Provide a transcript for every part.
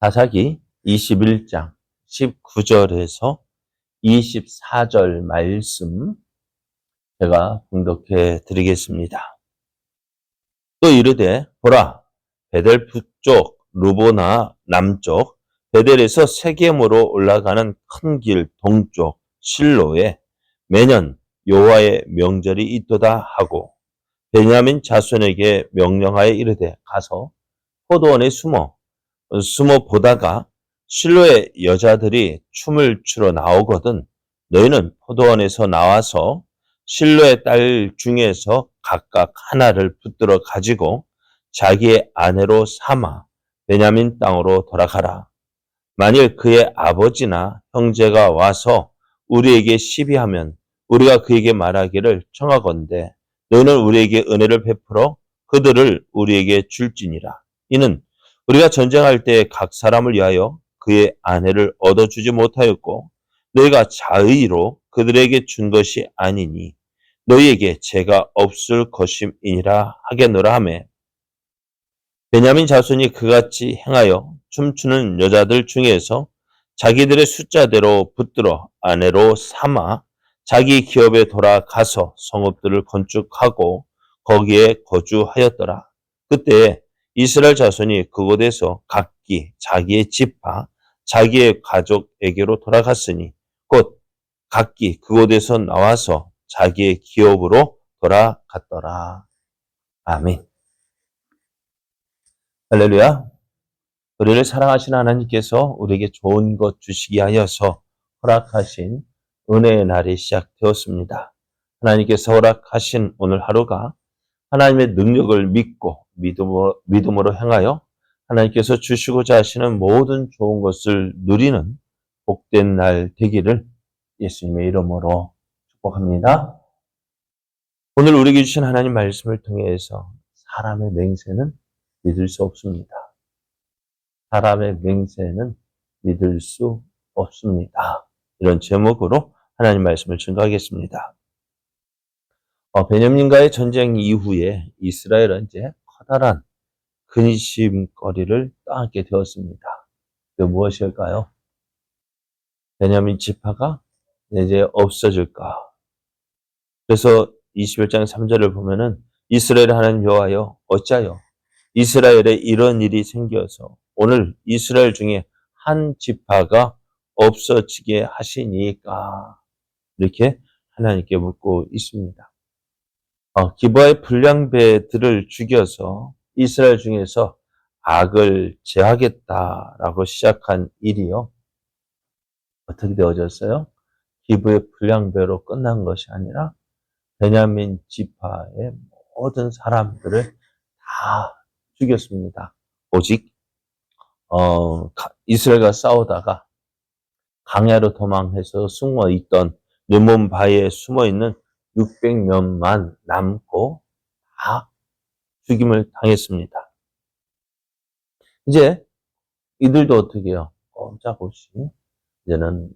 사사기 21장 19절에서 24절 말씀 제가 봉독해 드리겠습니다. 또 이르되 보라 베델 북쪽 루보나 남쪽 베델에서 세겜으로 올라가는 큰 길 동쪽 실로에 매년 여호와의 명절이 있도다 하고 베냐민 자손에게 명령하여 이르되 가서 포도원에 숨어 보다가 실로의 여자들이 춤을 추러 나오거든 너희는 포도원에서 나와서 실로의 딸 중에서 각각 하나를 붙들어 가지고 자기의 아내로 삼아 베냐민 땅으로 돌아가라. 만일 그의 아버지나 형제가 와서 우리에게 시비하면 우리가 그에게 말하기를 청하건대 너희는 우리에게 은혜를 베풀어 그들을 우리에게 줄지니라. 이는 우리가 전쟁할 때 각 사람을 위하여 그의 아내를 얻어주지 못하였고 너희가 자의로 그들에게 준 것이 아니니 너희에게 죄가 없을 것임이니라 하겠노라 하매 베냐민 자손이 그같이 행하여 춤추는 여자들 중에서 자기들의 숫자대로 붙들어 아내로 삼아 자기 기업에 돌아가서 성읍들을 건축하고 거기에 거주하였더라. 그때 이스라엘 자손이 그곳에서 각기 자기의 지파, 자기의 가족에게로 돌아갔으니 곧 각기 그곳에서 나와서 자기의 기업으로 돌아갔더라. 아멘. 할렐루야. 우리를 사랑하시는 하나님께서 우리에게 좋은 것 주시기 하여서 허락하신 은혜의 날이 시작되었습니다. 하나님께서 허락하신 오늘 하루가 하나님의 능력을 믿고 믿음으로 행하여 하나님께서 주시고자 하시는 모든 좋은 것을 누리는 복된 날 되기를 예수님의 이름으로 축복합니다. 오늘 우리에게 주신 하나님 말씀을 통해서 사람의 맹세는 믿을 수 없습니다. 사람의 맹세는 믿을 수 없습니다. 이런 제목으로 하나님 말씀을 증거하겠습니다. 베냐민과의 전쟁 이후에 이스라엘은 이제 커다란 근심거리를 떠안게 되었습니다. 그 무엇일까요? 베냐민 지파가 이제 없어질까? 그래서 21장 3절을 보면은 이스라엘 하나님 여호와여 어찌하여 이스라엘에 이런 일이 생겨서 오늘 이스라엘 중에 한 지파가 없어지게 하시니까 이렇게 하나님께 묻고 있습니다. 기브아의 불량배들을 죽여서 이스라엘 중에서 악을 제하겠다라고 시작한 일이요. 어떻게 되어졌어요? 기브의 불량배로 끝난 것이 아니라 베냐민 지파의 모든 사람들을 다 죽였습니다. 오직 이스라엘과 싸우다가 강야로 도망해서 숨어있던 르몬 바위에 숨어있는 600명만 남고 다 죽임을 당했습니다. 이제 이들도 어떻게 해요? 꼼짝없이 이제는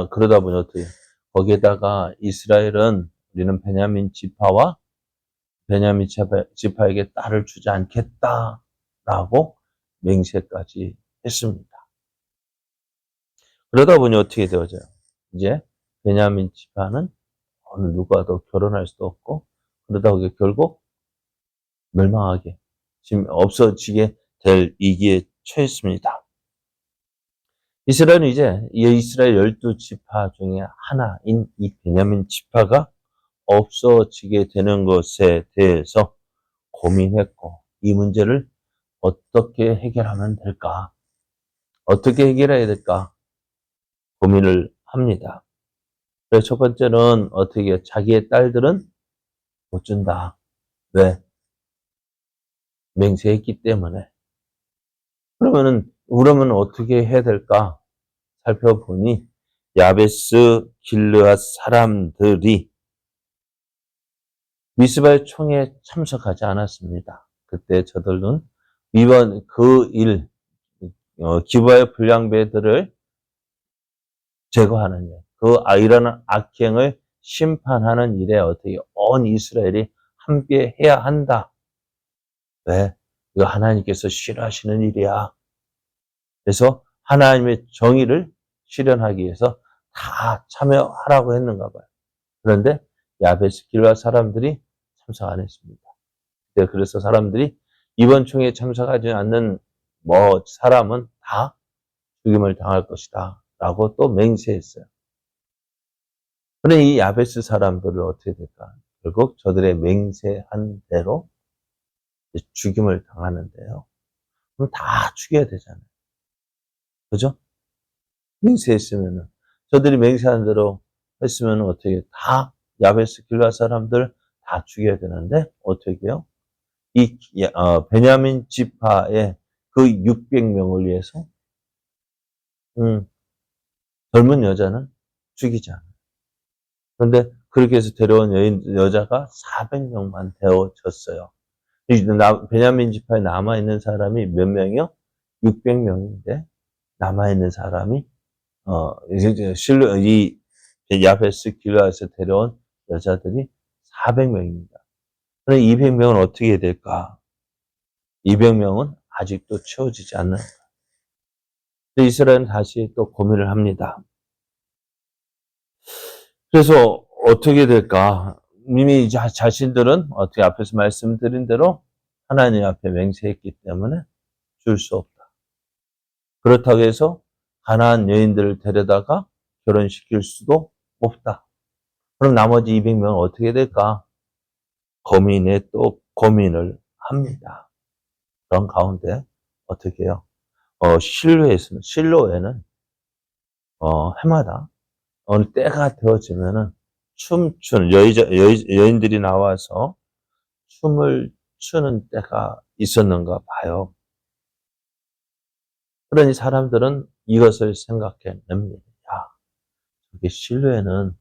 그러다 보니 어떻게 해요? 거기에다가 이스라엘은 우리는 베냐민 지파와 베냐민 지파에게 딸을 주지 않겠다라고 맹세까지 했습니다. 그러다 보니 어떻게 되어져요? 이제 베냐민 지파는 어느 누구와도 결혼할 수도 없고 그러다 보니 결국 멸망하게 지금 없어지게 될 위기에 처했습니다. 이스라엘은 이제 이스라엘 12지파 중에 하나인 이 베냐민 지파가 없어지게 되는 것에 대해서 고민했고 이 문제를 어떻게 해결하면 될까? 어떻게 해결해야 될까? 고민을 합니다. 그래서 첫 번째는 어떻게 자기의 딸들은 못 준다. 왜? 맹세했기 때문에. 그러면 어떻게 해야 될까? 살펴보니 야베스 길르앗 사람들이 미스바의 총에 참석하지 않았습니다. 그때 저들은 이번 기브아의 불량배들을 제거하는 일, 이런 악행을 심판하는 일에 어떻게 온 이스라엘이 함께 해야 한다. 왜? 이거 하나님께서 싫어하시는 일이야. 그래서 하나님의 정의를 실현하기 위해서 다 참여하라고 했는가 봐요. 그런데 야베스 길르앗 사람들이 참석 안 했습니다. 그래서 사람들이 이번 총회에 참석하지 않는 사람은 다 죽임을 당할 것이다 라고 또 맹세했어요. 그런데 이 야베스 사람들을 어떻게 될까? 결국 저들의 맹세한 대로 죽임을 당하는데요. 그럼 다 죽여야 되잖아요. 그죠? 맹세했으면은. 저들이 맹세한 대로 했으면 어떻게 다 야베스 길르앗 사람들 다 죽여야 되는데 어떻게 해요? 베냐민 지파의 그 600명을 위해서 젊은 여자는 죽이지 않아요. 그런데 그렇게 해서 데려온 여자가 400명만 되어졌어요. 베냐민 지파에 남아있는 사람이 몇 명이요? 600명인데 남아있는 사람이 이 야베스 길르앗에서 데려온 여자들이 400명입니다. 그럼 200명은 어떻게 해야 될까? 200명은 아직도 채워지지 않는 거예요. 이스라엘은 다시 또 고민을 합니다. 그래서 어떻게 될까? 이미 자신들은 어떻게 앞에서 말씀드린 대로 하나님 앞에 맹세했기 때문에 줄 수 없다. 그렇다고 해서 가나안 여인들을 데려다가 결혼시킬 수도 없다. 그럼 나머지 200명은 어떻게 될까? 고민에 또 고민을 합니다. 그런 가운데 어떻게 해요? 실로에는 해마다 어느 때가 되어지면은 춤추는 여인들이 나와서 춤을 추는 때가 있었는가 봐요. 그러니 사람들은 이것을 생각해냅니다. 야, 저기 실로에는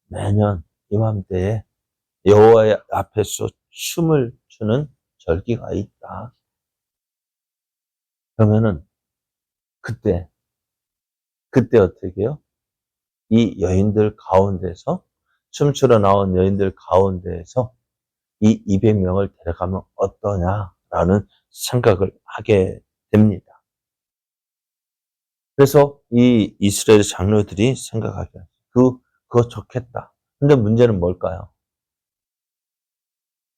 매년 이맘때에 여호와의 앞에서 춤을 추는 절기가 있다. 그러면은 그때 어떻게 해요? 이 여인들 가운데서 춤추러 나온 여인들 가운데에서 이 200명을 데려가면 어떠냐라는 생각을 하게 됩니다. 그래서 이 이스라엘 장로들이 생각하기에 그거 좋겠다. 근데 문제는 뭘까요?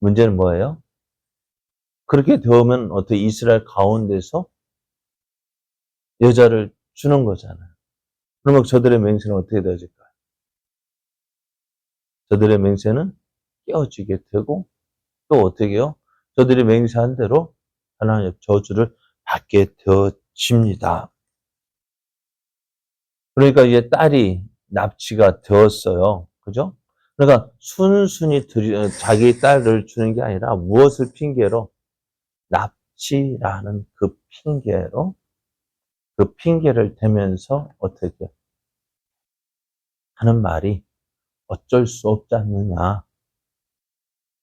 문제는 뭐예요? 그렇게 되면 어떻게 이스라엘 가운데서 여자를 주는 거잖아요. 그러면 저들의 맹세는 어떻게 되어질까요? 저들의 맹세는 깨어지게 되고 또 어떻게 해요? 저들이 맹세한 대로 하나님의 저주를 받게 되어집니다. 그러니까 이제 딸이 납치가 되었어요. 그죠? 그러니까 순순히 자기 딸을 주는 게 아니라 무엇을 핑계로? 납치라는 그 핑계를 대면서 어떻게 하는 말이 어쩔 수 없지 않느냐.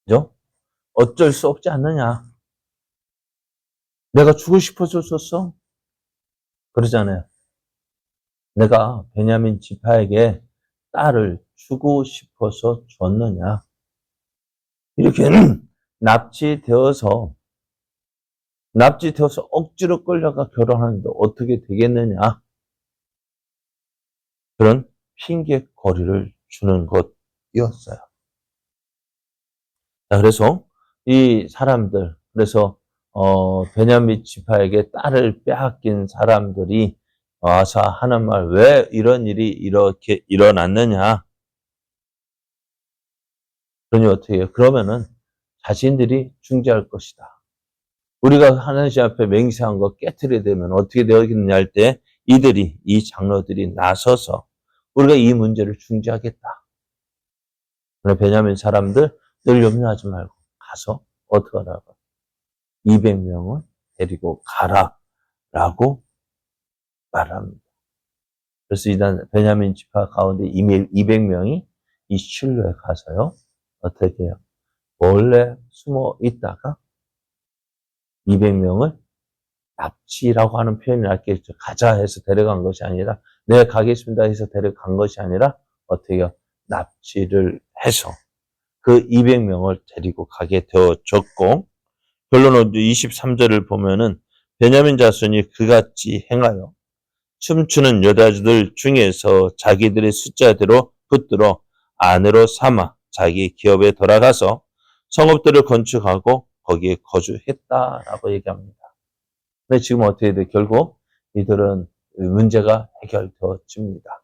그죠? 어쩔 수 없지 않느냐. 내가 주고 싶어서 줬어? 그러잖아요. 내가 베냐민 지파에게 딸을 주고 싶어서 줬느냐. 이렇게 납치되어서 억지로 끌려가 결혼하는데 어떻게 되겠느냐. 그런 핑계거리를 주는 것이었어요. 자, 그래서 이 사람들, 그래서 베냐민 지파에게 딸을 빼앗긴 사람들이 와서 하는 말, 왜 이런 일이 이렇게 일어났느냐? 그러니 어떻게 해요? 그러면은 자신들이 중재할 것이다. 우리가 하나님 앞에 맹세한 거 깨트리게 되면 어떻게 되겠느냐 할 때 이 장로들이 나서서 우리가 이 문제를 중재하겠다. 그럼 베냐민 사람들 늘 염려하지 말고 가서 어떻게 하라고? 200명을 데리고 가라라고 말합니다. 그래서 일단 베냐민 지파 가운데 200명이 이 실로에 가서요. 어떻게 해요? 원래 숨어 있다가 200명을 납치라고 하는 표현이 낫겠죠. 가자 해서 데려간 것이 아니라 내가 가겠습니다 해서 데려간 것이 아니라 어떻게 해요? 납치를 해서 그 200명을 데리고 가게 되어졌고 결론은 23절을 보면은 베냐민 자손이 그같이 행하여 춤추는 여자들 중에서 자기들의 숫자대로 붙들어 아내로 삼아 자기 기업에 돌아가서 성읍들을 건축하고 거기에 거주했다라고 얘기합니다. 근데 지금 어떻게 돼? 결국 이들은 문제가 해결되어집니다.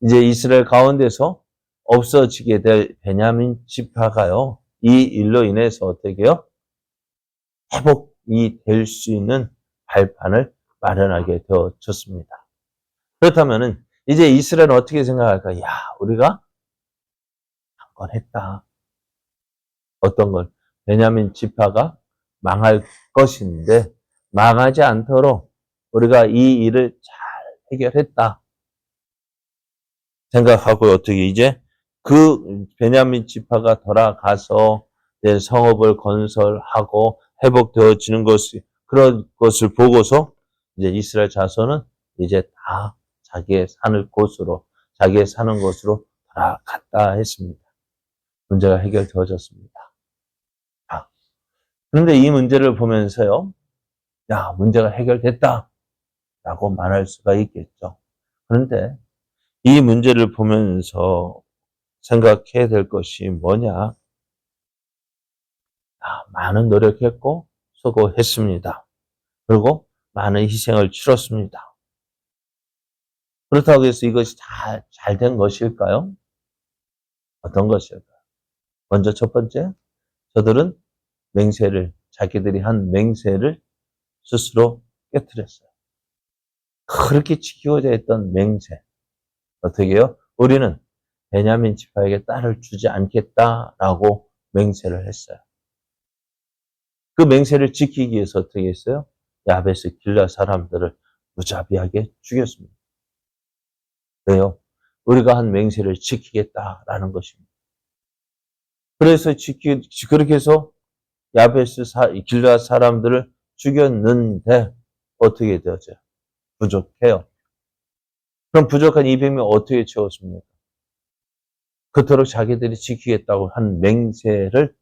이제 이스라엘 가운데서 없어지게 될 베냐민 지파가요, 이 일로 인해서 어떻게 해요? 회복이 될 수 있는 발판을 마련하게 되어졌습니다. 그렇다면은 이제 이스라엘은 어떻게 생각할까? 야, 우리가 한 건 했다. 어떤 걸? 베냐민 지파가 망할 것인데 망하지 않도록 우리가 이 일을 잘 해결했다 생각하고 어떻게 이제 그 베냐민 지파가 돌아가서 성읍을 건설하고 회복되어지는 것이 그런 것을 보고서 이제 이스라엘 자손은 이제 다 자기의 사는 곳으로 돌아갔다 했습니다. 문제가 해결되어졌습니다. 그런데 이 문제를 보면서요, 야, 문제가 해결됐다 라고 말할 수가 있겠죠. 그런데 이 문제를 보면서 생각해야 될 것이 뭐냐? 많은 노력했고 수고했습니다. 그리고 많은 희생을 치렀습니다. 그렇다고 해서 이것이 다 잘 된 것일까요? 어떤 것일까요? 먼저 첫 번째, 저들은 자기들이 한 맹세를 스스로 깨뜨렸어요. 그렇게 지키고자 했던 맹세. 어떻게 해요? 우리는 베냐민 지파에게 딸을 주지 않겠다라고 맹세를 했어요. 그 맹세를 지키기 위해서 어떻게 했어요? 야베스 길라 사람들을 무자비하게 죽였습니다. 왜요? 우리가 한 맹세를 지키겠다라는 것입니다. 그래서 그렇게 해서 야베스 길라 사람들을 죽였는데 어떻게 되었죠? 부족해요. 그럼 부족한 200명 어떻게 채웠습니까? 그토록 자기들이 지키겠다고 한 맹세를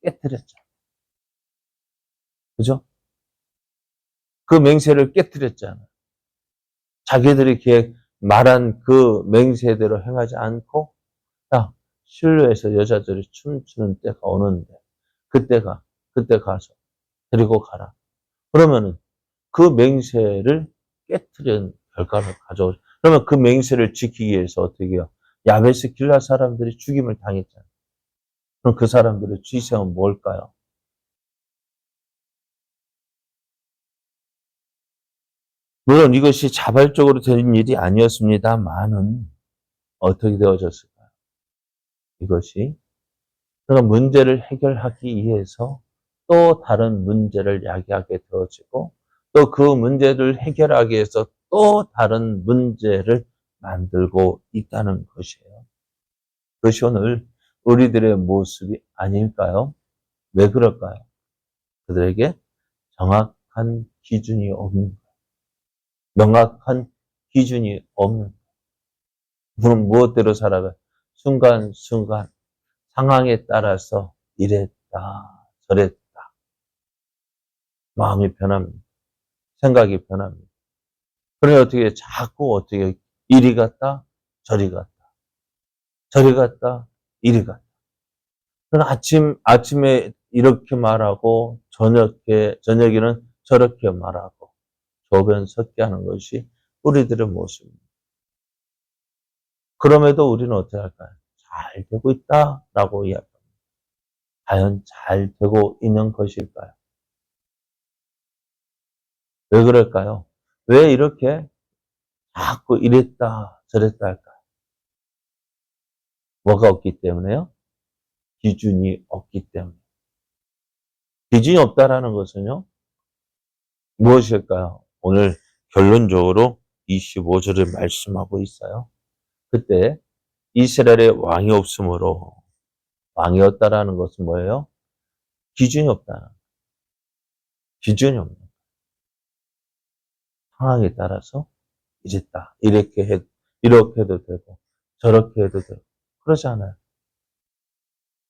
깨뜨렸죠. 그죠? 그 맹세를 깨뜨렸잖아요. 자기들이 말한 그 맹세대로 행하지 않고, 야, 실로에서 여자들이 춤추는 때가 오는데, 그때 가서 데리고 가라. 그러면은 그 맹세를 깨뜨린 결과를 가져오죠. 그러면 그 맹세를 지키기 위해서 어떻게 해요? 야베스 길라 사람들이 죽임을 당했잖아요. 그럼 그 사람들의 희생은 뭘까요? 물론 이것이 자발적으로 된 일이 아니었습니다만은 어떻게 되어졌을까요? 이것이 그러니까 문제를 해결하기 위해서 또 다른 문제를 야기하게 되어지고 또 그 문제를 해결하기 위해서 또 다른 문제를 만들고 있다는 것이에요. 그것이 오늘 우리들의 모습이 아닐까요? 왜 그럴까요? 그들에게 정확한 기준이 없는, 명확한 기준이 없는, 그럼 무엇대로 살아가? 순간순간 상황에 따라서 이랬다, 저랬다. 마음이 변합니다. 생각이 변합니다. 그래 어떻게 이리 갔다, 저리 갔다. 저리 갔다, 이리 갔다. 그럼 아침에 이렇게 말하고, 저녁에는 저렇게 말하고, 조변 섞게 하는 것이 우리들의 모습입니다. 그럼에도 우리는 어떻게 할까요? 잘 되고 있다라고 이야기합니다. 과연 잘 되고 있는 것일까요? 왜 그럴까요? 왜 이렇게 자꾸 이랬다 저랬다 할까요? 뭐가 없기 때문에요? 기준이 없기 때문에. 기준이 없다라는 것은요, 무엇일까요? 오늘 결론적으로 25절을 말씀하고 있어요. 그때 이스라엘의 왕이 없으므로, 왕이 없다라는 것은 뭐예요? 기준이 없다. 기준이 없는 상황에 따라서 이랬다. 이렇게 해도 되고 저렇게 해도 되고 그러지 않아요.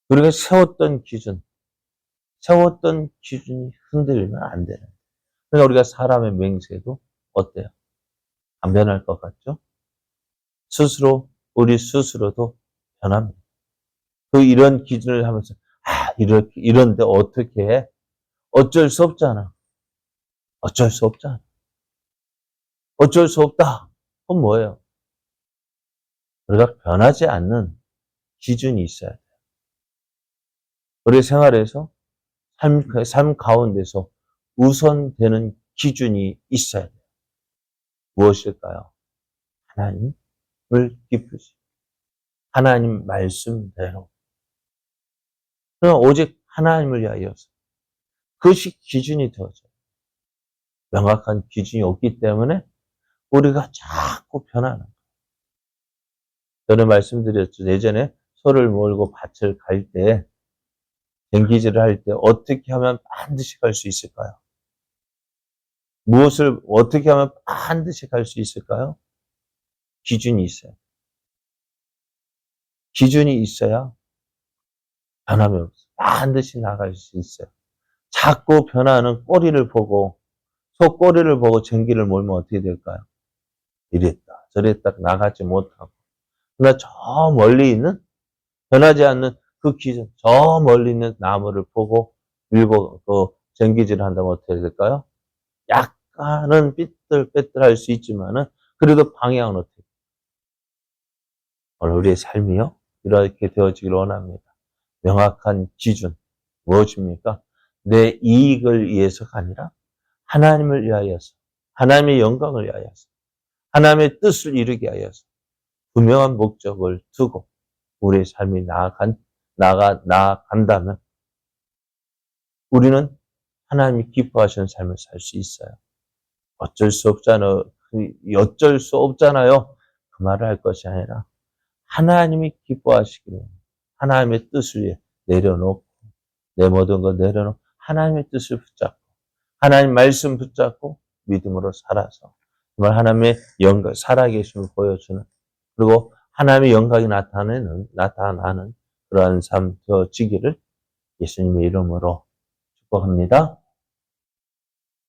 우리가 세웠던 기준이 흔들리면 안 되는. 그러니까 우리가 사람의 맹세도 어때요? 안 변할 것 같죠? 우리 스스로도 변합니다. 이런 기준을 하면서, 이런데 어떻게 해? 어쩔 수 없잖아. 어쩔 수 없잖아. 어쩔 수 없다. 그건 뭐예요? 우리가 변하지 않는 기준이 있어야 돼요. 우리 생활에서 삶 가운데서 우선되는 기준이 있어야 돼요. 무엇일까요? 하나님을 기쁘시. 하나님 말씀대로. 그럼 오직 하나님을 위하여서. 그것이 기준이 되어져요. 명확한 기준이 없기 때문에 우리가 자꾸 변하는 거예요. 저는 말씀드렸죠. 예전에 소를 몰고 밭을 갈 때, 쟁기질을 할 때 어떻게 하면 반드시 갈 수 있을까요? 무엇을 어떻게 하면 반드시 갈 수 있을까요? 기준이 있어요. 기준이 있어야 변함이 없어요. 반드시 나갈 수 있어요. 자꾸 변하는 꼬리를 보고, 소 꼬리를 보고 쟁기를 몰면 어떻게 될까요? 이랬다 저랬다 나가지 못하고. 그러나 저 멀리 있는, 변하지 않는 그 기준, 저 멀리 있는 나무를 보고 밀고 쟁기질을 한다면 어떻게 될까요? 약간은 삐뚤빼뚤할 수 있지만은 그래도 방향은 어떻게? 오늘 우리의 삶이요? 이렇게 되어지길 원합니다. 명확한 기준, 무엇입니까? 내 이익을 위해서가 아니라 하나님을 위하여서, 하나님의 영광을 위하여서, 하나님의 뜻을 이루기 위하여서 분명한 목적을 두고 우리의 삶이 나아간다면 우리는 하나님이 기뻐하시는 삶을 살 수 있어요. 어쩔 수 없잖아요. 그 말을 할 것이 아니라 하나님이 기뻐하시기를 하나님의 뜻을 위해 내려놓고, 내 모든 것 내려놓고 하나님의 뜻을 붙잡고 하나님 말씀 붙잡고 믿음으로 살아서 정말 하나님의 영광, 살아계심을 보여주는, 그리고 하나님의 영광이 나타나는 그러한 삶 되어지기를 예수님의 이름으로 축복합니다.